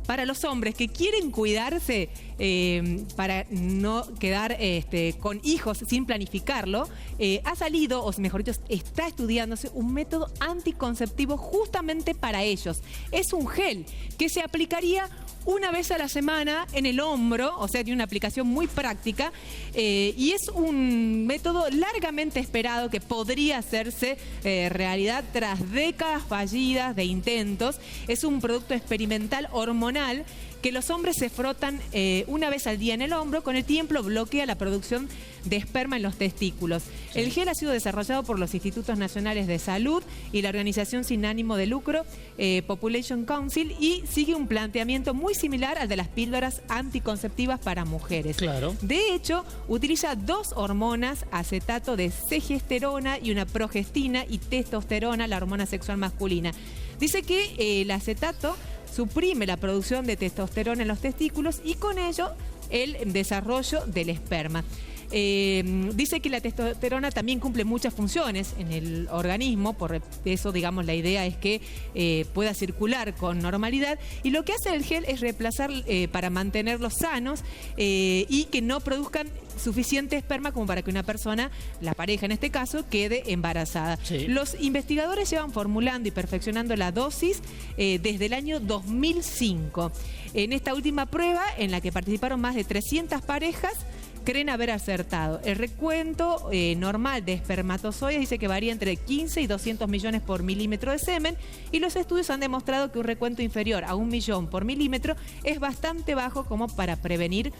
para los hombres que quieren cuidarse para no quedar con hijos sin planificarlo, ha salido, o mejor dicho, está estudiándose un método anticonceptivo justamente para ellos. Es un gel que se aplicaría una vez a la semana en el hombro, o sea, tiene una aplicación muy práctica y es un método largamente esperado que podría hacerse realidad tras décadas fallidas de intentos. Es un producto experimental hormonal que los hombres se frotan una vez al día en el hombro. Con el tiempo bloquea la producción de esperma en los testículos. Sí. El gel ha sido desarrollado por los Institutos Nacionales de Salud y la organización sin ánimo de lucro Population Council, y sigue un planteamiento muy similar al de las píldoras anticonceptivas para mujeres. Claro. De hecho, utiliza dos hormonas, acetato de progesterona y una progestina, y testosterona, la hormona sexual masculina. Dice que el acetato suprime la producción de testosterona en los testículos y con ello el desarrollo del esperma. Dice que la testosterona también cumple muchas funciones en el organismo, por eso, digamos, la idea es que pueda circular con normalidad, y lo que hace el gel es reemplazar para mantenerlos sanos y que no produzcan suficiente esperma como para que una persona, la pareja en este caso, quede embarazada. Sí. Los investigadores llevan formulando y perfeccionando la dosis desde el año 2005. En esta última prueba, en la que participaron más de 300 parejas, creen haber acertado. El recuento normal de espermatozoides dice que varía entre 15 y 200 millones por milímetro de semen, y los estudios han demostrado que un recuento inferior a 1 millón por milímetro es bastante bajo como para prevenir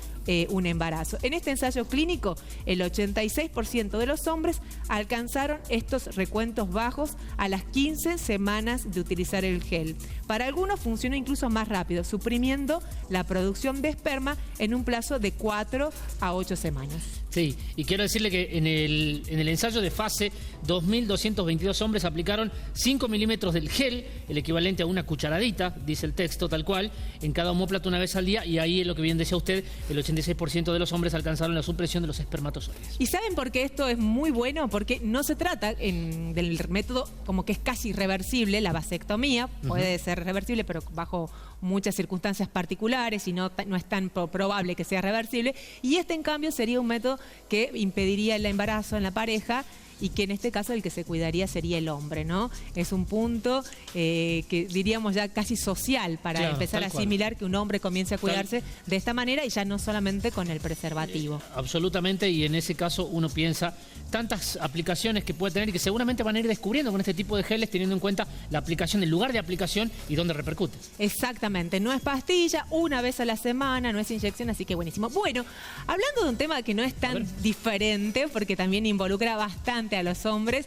un embarazo. En este ensayo clínico, el 86% de los hombres alcanzaron estos recuentos bajos a las 15 semanas de utilizar el gel. Para algunos funcionó incluso más rápido, suprimiendo la producción de esperma en un plazo de 4 a 8 semanas. Sí, y quiero decirle que en el ensayo de fase, 2.222 hombres aplicaron 5 milímetros del gel, el equivalente a una cucharadita, dice el texto tal cual, en cada omóplato una vez al día, y ahí es lo que bien decía usted, el 86% de los hombres alcanzaron la supresión de los espermatozoides. ¿Y saben por qué esto es muy bueno? Porque no se trata del método como que es casi irreversible, la vasectomía, puede ser reversible, pero bajo muchas circunstancias particulares, y no es tan probable que sea reversible, y este en cambio sería un método que impediría el embarazo en la pareja, y que en este caso el que se cuidaría sería el hombre, ¿no? Es un punto que diríamos ya casi social para empezar a asimilar que un hombre comience a cuidarse de esta manera, y ya no solamente con el preservativo. Absolutamente, y en ese caso uno piensa tantas aplicaciones que puede tener y que seguramente van a ir descubriendo con este tipo de geles, teniendo en cuenta la aplicación, el lugar de aplicación y dónde repercute. Exactamente, no es pastilla, una vez a la semana, no es inyección, así que buenísimo. Bueno, hablando de un tema que no es tan diferente, porque también involucra bastante a los hombres,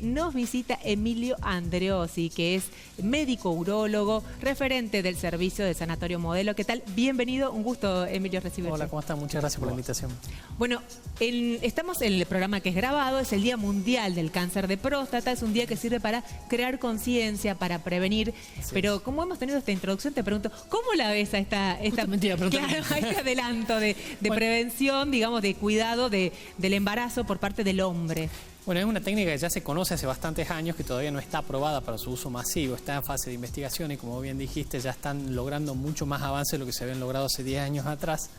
nos visita Emilio Andreossi, que es médico urólogo, referente del servicio de Sanatorio Modelo. ¿Qué tal? Bienvenido, un gusto, Emilio, recibirte. Hola, ¿cómo están? Muchas gracias por la invitación. Bueno, estamos en el programa que es grabado, es el Día Mundial del Cáncer de Próstata, es un día que sirve para crear conciencia, para prevenir, pero como hemos tenido esta introducción, te pregunto, ¿cómo la ves a esta a este adelanto de prevención, digamos, de cuidado del embarazo por parte del hombre? Bueno, es una técnica que ya se conoce hace bastantes años, que todavía no está aprobada para su uso masivo, está en fase de investigación y, como bien dijiste, ya están logrando mucho más avance de lo que se habían logrado hace 10 años atrás.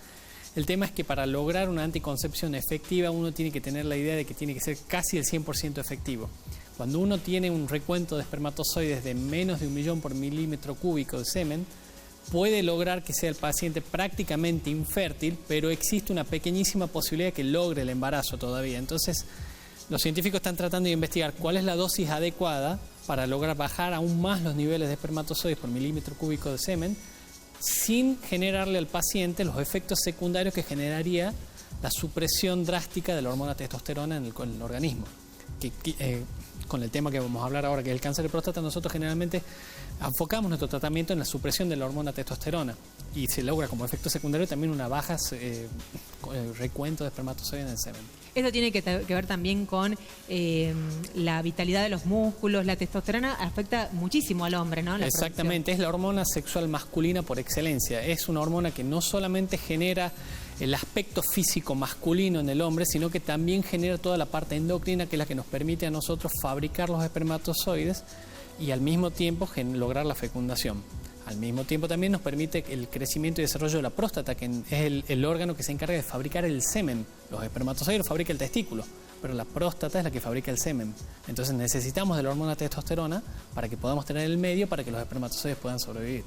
El tema es que para lograr una anticoncepción efectiva uno tiene que tener la idea de que tiene que ser casi el 100% efectivo. Cuando uno tiene un recuento de espermatozoides de menos de 1 millón por milímetro cúbico de semen, puede lograr que sea el paciente prácticamente infértil, pero existe una pequeñísima posibilidad de que logre el embarazo todavía. Entonces, los científicos están tratando de investigar cuál es la dosis adecuada para lograr bajar aún más los niveles de espermatozoides por milímetro cúbico de semen, sin generarle al paciente los efectos secundarios que generaría la supresión drástica de la hormona testosterona en el organismo. Con el tema que vamos a hablar ahora, que es el cáncer de próstata, nosotros generalmente enfocamos nuestro tratamiento en la supresión de la hormona testosterona, y se logra como efecto secundario también una baja recuento de espermatozoides en el semen. Esto tiene que ver también con la vitalidad de los músculos. La testosterona afecta muchísimo al hombre, ¿no? Exactamente, es la hormona sexual masculina por excelencia. Es una hormona que no solamente genera el aspecto físico masculino en el hombre, sino que también genera toda la parte endocrina, que es la que nos permite a nosotros fabricar los espermatozoides y al mismo tiempo lograr la fecundación. Al mismo tiempo también nos permite el crecimiento y desarrollo de la próstata, que es el órgano que se encarga de fabricar el semen. Los espermatozoides los fabrica el testículo, pero la próstata es la que fabrica el semen. Entonces necesitamos de la hormona testosterona para que podamos tener el medio para que los espermatozoides puedan sobrevivir.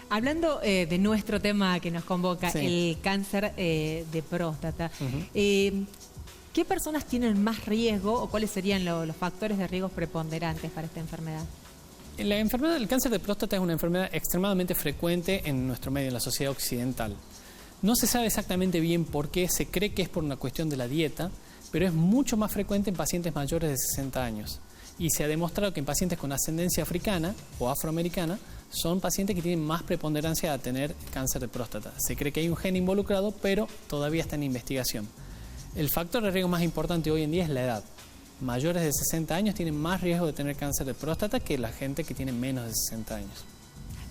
Hablando de nuestro tema que nos convoca, Sí. el cáncer de próstata, ¿qué personas tienen más riesgo o cuáles serían los factores de riesgo preponderantes para esta enfermedad? La enfermedad del cáncer de próstata es una enfermedad extremadamente frecuente en nuestro medio, en la sociedad occidental. No se sabe exactamente bien por qué, se cree que es por una cuestión de la dieta, pero es mucho más frecuente en pacientes mayores de 60 años. Y se ha demostrado que en pacientes con ascendencia africana o afroamericana son pacientes que tienen más preponderancia a tener cáncer de próstata. Se cree que hay un gen involucrado, pero todavía está en investigación. El factor de riesgo más importante hoy en día es la edad. Mayores de 60 años tienen más riesgo de tener cáncer de próstata que la gente que tiene menos de 60 años.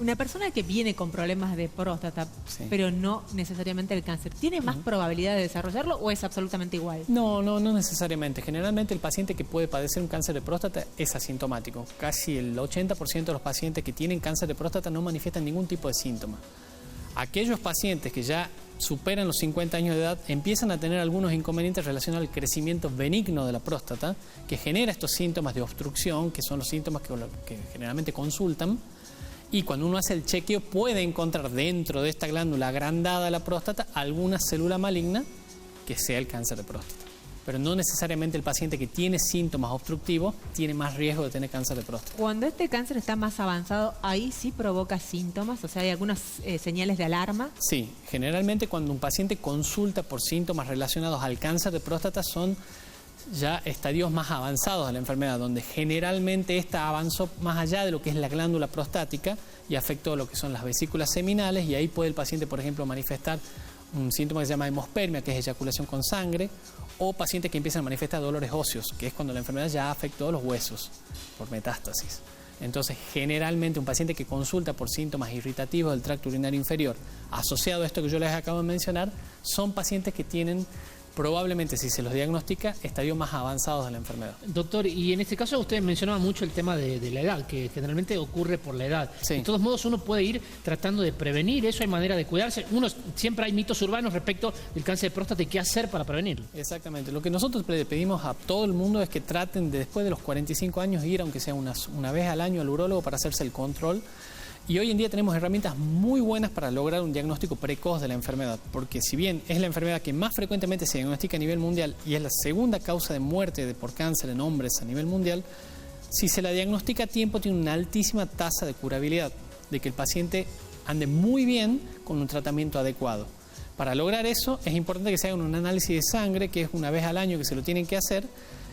Una persona que viene con problemas de próstata, Sí. pero no necesariamente el cáncer, ¿tiene más probabilidad de desarrollarlo o es absolutamente igual? No necesariamente. Generalmente el paciente que puede padecer un cáncer de próstata es asintomático. Casi el 80% de los pacientes que tienen cáncer de próstata no manifiestan ningún tipo de síntoma. Aquellos pacientes que ya superan los 50 años de edad empiezan a tener algunos inconvenientes relacionados al crecimiento benigno de la próstata, que genera estos síntomas de obstrucción, que son los síntomas que generalmente consultan. Y cuando uno hace el chequeo puede encontrar dentro de esta glándula agrandada de la próstata alguna célula maligna que sea el cáncer de próstata. Pero no necesariamente el paciente que tiene síntomas obstructivos tiene más riesgo de tener cáncer de próstata. Cuando este cáncer está más avanzado, ahí sí provoca síntomas, o sea, hay algunas señales de alarma. Sí, generalmente cuando un paciente consulta por síntomas relacionados al cáncer de próstata son ya estadios más avanzados de la enfermedad, donde generalmente esta avanzó más allá de lo que es la glándula prostática y afectó lo que son las vesículas seminales, y ahí puede el paciente, por ejemplo, manifestar un síntoma que se llama hemospermia, que es eyaculación con sangre, o pacientes que empiezan a manifestar dolores óseos, que es cuando la enfermedad ya afectó los huesos por metástasis. Entonces, generalmente un paciente que consulta por síntomas irritativos del tracto urinario inferior, asociado a esto que yo les acabo de mencionar, son pacientes que tienen probablemente, si se los diagnostica, estadios más avanzados de la enfermedad. Doctor, y en este caso usted mencionaba mucho el tema de la edad, que generalmente ocurre por la edad. Sí. De todos modos, uno puede ir tratando de prevenir eso, hay manera de cuidarse. Siempre hay mitos urbanos respecto del cáncer de próstata y qué hacer para prevenirlo. Exactamente. Lo que nosotros le pedimos a todo el mundo es que traten de, después de los 45 años, ir, aunque sea una vez al año, al urólogo para hacerse el control. Y hoy en día tenemos herramientas muy buenas para lograr un diagnóstico precoz de la enfermedad, porque si bien es la enfermedad que más frecuentemente se diagnostica a nivel mundial y es la segunda causa de muerte por cáncer en hombres a nivel mundial, si se la diagnostica a tiempo tiene una altísima tasa de curabilidad, de que el paciente ande muy bien con un tratamiento adecuado. Para lograr eso es importante que se haga un análisis de sangre, que es una vez al año que se lo tienen que hacer,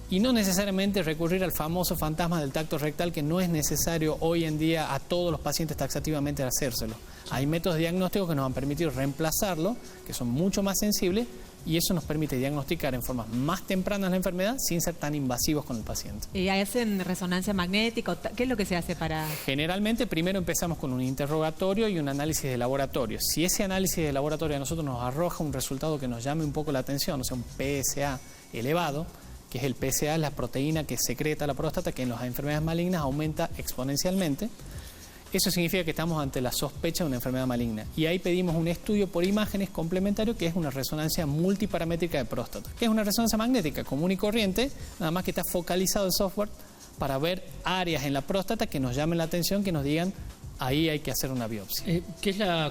y no necesariamente recurrir al famoso fantasma del tacto rectal, que no es necesario hoy en día a todos los pacientes taxativamente hacérselo. Hay métodos diagnósticos que nos han permitido reemplazarlo, que son mucho más sensibles, y eso nos permite diagnosticar en formas más tempranas la enfermedad sin ser tan invasivos con el paciente. ¿Hacen resonancia magnética? ¿Qué es lo que se hace para...? Generalmente primero empezamos con un interrogatorio y un análisis de laboratorio. Si ese análisis de laboratorio a nosotros nos arroja un resultado que nos llame un poco la atención, o sea, un PSA elevado, que es el PSA, la proteína que secreta la próstata, que en las enfermedades malignas aumenta exponencialmente. Eso significa que estamos ante la sospecha de una enfermedad maligna. Y ahí pedimos un estudio por imágenes complementario, que es una resonancia multiparamétrica de próstata, que es una resonancia magnética común y corriente, nada más que está focalizado el software para ver áreas en la próstata que nos llamen la atención, que nos digan, ahí hay que hacer una biopsia.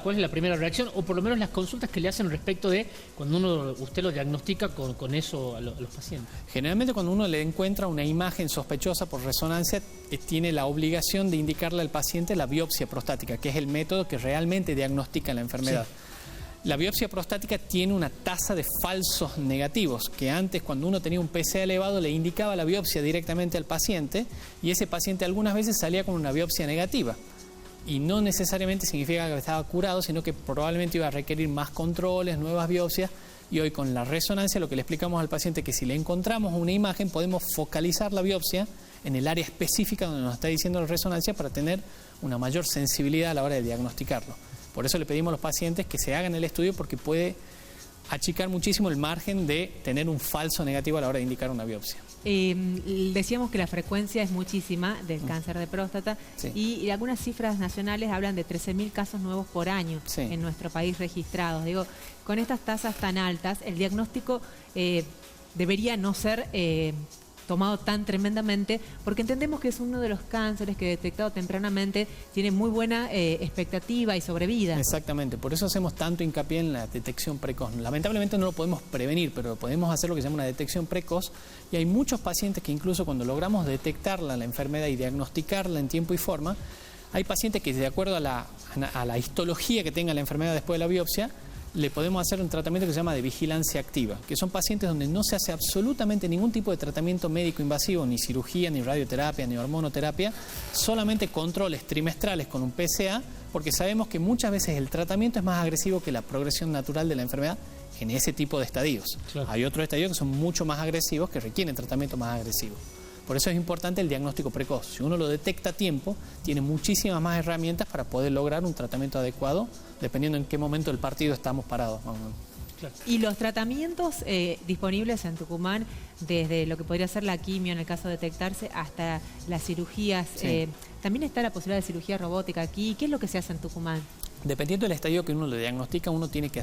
¿Cuál es la primera reacción? O por lo menos las consultas que le hacen respecto de cuando usted lo diagnostica con eso a los pacientes. Generalmente cuando uno le encuentra una imagen sospechosa por resonancia, tiene la obligación de indicarle al paciente la biopsia prostática, que es el método que realmente diagnostica la enfermedad. Sí. La biopsia prostática tiene una tasa de falsos negativos, que antes cuando uno tenía un PSA elevado le indicaba la biopsia directamente al paciente, y ese paciente algunas veces salía con una biopsia negativa. Y no necesariamente significa que estaba curado, sino que probablemente iba a requerir más controles, nuevas biopsias. Y hoy con la resonancia lo que le explicamos al paciente es que si le encontramos una imagen podemos focalizar la biopsia en el área específica donde nos está diciendo la resonancia para tener una mayor sensibilidad a la hora de diagnosticarlo. Por eso le pedimos a los pacientes que se hagan el estudio, porque puede achicar muchísimo el margen de tener un falso negativo a la hora de indicar una biopsia. Decíamos que la frecuencia es muchísima del cáncer de próstata, sí, y algunas cifras nacionales hablan de 13.000 casos nuevos por año, sí, en nuestro país registrados. Digo, con estas tasas tan altas, el diagnóstico debería no ser tomado tan tremendamente, porque entendemos que es uno de los cánceres que, detectado tempranamente, tiene muy buena expectativa y sobrevida. Exactamente, por eso hacemos tanto hincapié en la detección precoz. Lamentablemente no lo podemos prevenir, pero podemos hacer lo que se llama una detección precoz, y hay muchos pacientes que incluso cuando logramos detectarla, la enfermedad, y diagnosticarla en tiempo y forma, hay pacientes que, de acuerdo a la histología que tenga la enfermedad después de la biopsia, le podemos hacer un tratamiento que se llama de vigilancia activa, que son pacientes donde no se hace absolutamente ningún tipo de tratamiento médico invasivo, ni cirugía, ni radioterapia, ni hormonoterapia, solamente controles trimestrales con un PSA, porque sabemos que muchas veces el tratamiento es más agresivo que la progresión natural de la enfermedad en ese tipo de estadios. Claro. Hay otros estadios que son mucho más agresivos, que requieren tratamiento más agresivo. Por eso es importante el diagnóstico precoz. Si uno lo detecta a tiempo, tiene muchísimas más herramientas para poder lograr un tratamiento adecuado, dependiendo en qué momento del partido estamos parados. Claro. Y los tratamientos disponibles en Tucumán, desde lo que podría ser la quimio en el caso de detectarse, hasta las cirugías, Sí. también está la posibilidad de cirugía robótica aquí. ¿Qué es lo que se hace en Tucumán? Dependiendo del estadio que uno le diagnostica, uno tiene que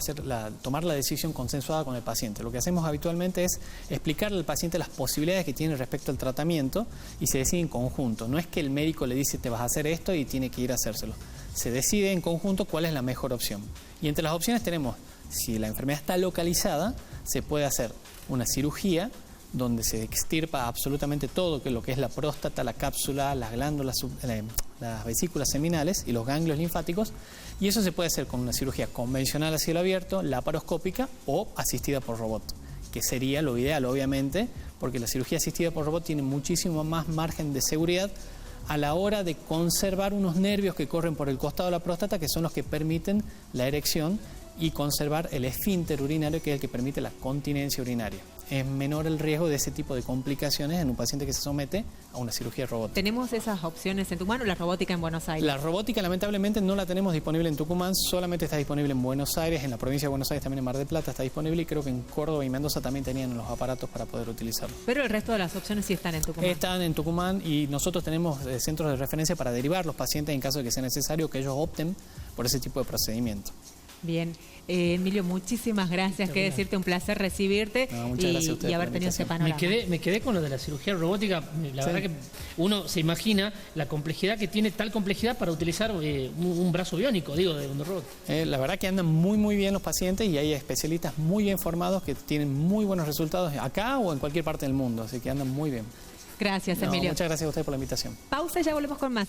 tomar la decisión consensuada con el paciente. Lo que hacemos habitualmente es explicarle al paciente las posibilidades que tiene respecto al tratamiento, y se decide en conjunto. No es que el médico le dice te vas a hacer esto y tiene que ir a hacérselo. Se decide en conjunto cuál es la mejor opción. Y entre las opciones tenemos, si la enfermedad está localizada, se puede hacer una cirugía donde se extirpa absolutamente todo, que lo que es la próstata, la cápsula, las glándulas, las vesículas seminales y los ganglios linfáticos, y eso se puede hacer con una cirugía convencional a cielo abierto, laparoscópica o asistida por robot, que sería lo ideal, obviamente, porque la cirugía asistida por robot tiene muchísimo más margen de seguridad a la hora de conservar unos nervios que corren por el costado de la próstata, que son los que permiten la erección, y conservar el esfínter urinario, que es el que permite la continencia urinaria. Es menor el riesgo de ese tipo de complicaciones en un paciente que se somete a una cirugía robótica. ¿Tenemos esas opciones en Tucumán o la robótica en Buenos Aires? La robótica lamentablemente no la tenemos disponible en Tucumán, solamente está disponible en Buenos Aires, en la provincia de Buenos Aires, también en Mar del Plata está disponible, y creo que en Córdoba y Mendoza también tenían los aparatos para poder utilizarlo. Pero el resto de las opciones sí están en Tucumán. Están en Tucumán, y nosotros tenemos centros de referencia para derivar los pacientes en caso de que sea necesario, que ellos opten por ese tipo de procedimiento. Bien, Emilio, muchísimas gracias. Que decirte, un placer recibirte, No, muchas gracias a ustedes y haber por la tenido ese invitación. panorama. Me quedé con lo de la cirugía robótica. La Sí. verdad que uno se imagina la complejidad que tiene, tal complejidad para utilizar un brazo biónico, digo, de un robot. La verdad que andan muy bien los pacientes, y hay especialistas muy bien formados que tienen muy buenos resultados acá o en cualquier parte del mundo, así que andan muy bien. Gracias, No, Emilio. muchas gracias a ustedes por la invitación. Pausa y ya volvemos con más.